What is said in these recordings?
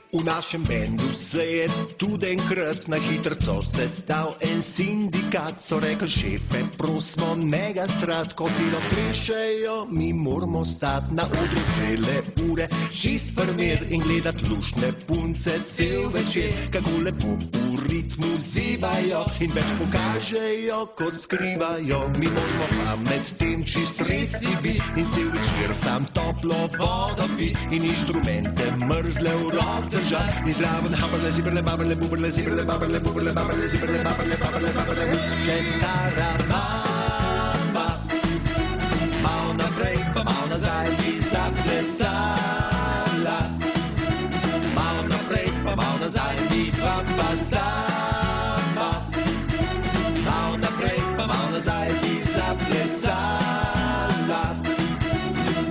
V našem bendu se je tudi enkrat na hitrco sestal en sindikat. So rekli, šefe, prosimo, ne ga srat, ko si plešejo, mi moramo stati na odru cele ure, čist prmer in gledat luštne punce cel večer, kako lepo v ritmu zivajo in več pokažejo, kot skrivajo. Mi moramo pa med tem čist resni biti in cel večer sam toplo vodo pit in inštrumente mrzle v rok držat in zraven habrle, zibrle, babrle, bubrle, zibrle, babrle, bubrle, babrle, zibrle, babrle, babrle, babrle, še stara mama. Mal naprej, pa mal nazaj bi zaplesala. Mal naprej, pa mal nazaj bi dva pa sama. Mal naprej, pa mal nazaj bi zaplesala.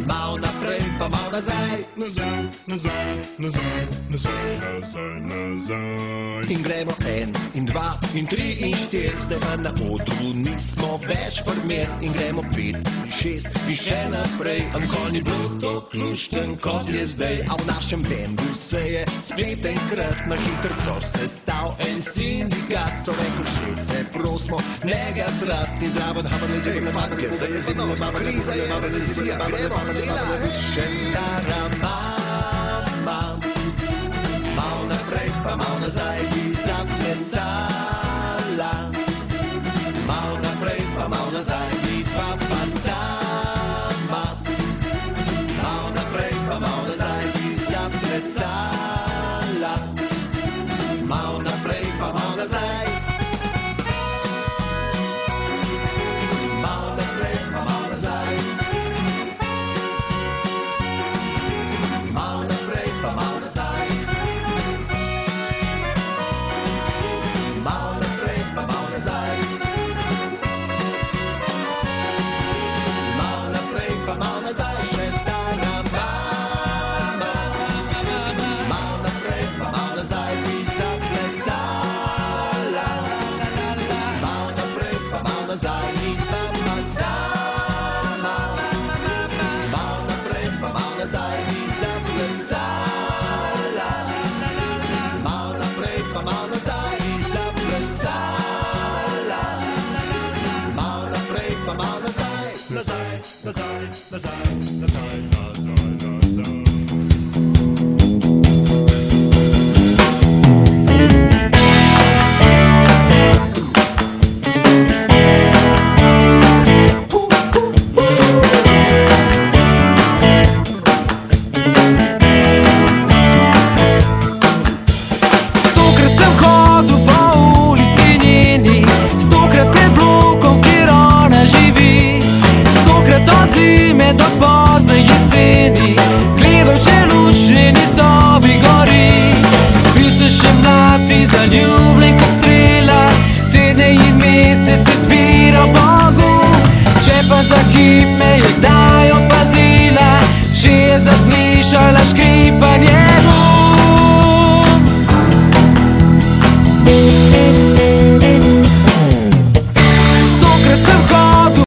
Mal naprej, pa mal nazaj. Nazaj, nazaj, nazaj, nazaj, nazaj, nazaj. In gremo en, in dva, in tri, in štir, zdaj pa na odru nismo več primer. In gremo pet, in šest, in še naprej. Ankoli ni bilo to klušten, kot je zdaj. A v našem bendu se je spet enkrat na hitrco sestal en sindikat. So rekli, šefe, prosimo, ne ga srat in zraven habrle, zibrle, babrle, zdaj je zibrle, babrle, kriza je, babrle, babrle, še stara mama. Mal naprej, pa mal nazaj bi zaplesala. Mal naprej, pa mal nazaj bi dva pa sama. Mal naprej, pa mal nazaj bi zaplesala. Mal naprej, pa mal nazaj. Mal naprej, pa mal nazaj. Mal naprej, pa mal nazaj. Mal naprej, pa mal nazaj. Mal naprej, pa mal nazaj, še stara mama. Mal naprej, pa mal nazaj bi zaplesala. Mal naprej, pa mal nazaj bi dva pa sama. Mal naprej, pa mal nazaj bi zaplesala. Mal naprej, pa mal nazaj bi zaplesala. Mal naprej, pa mal nazaj. Nazaj, nazaj, nazaj, nazaj, nazaj, nazaj. Do pozne jeseni, gledal če lušeni sobi gori. Bil sem še mlad in zaljubljen kot strela, tedne in mesece zbiral Bogu. Če pa za kip me je kdaj opazila, že je zaslišala škrič.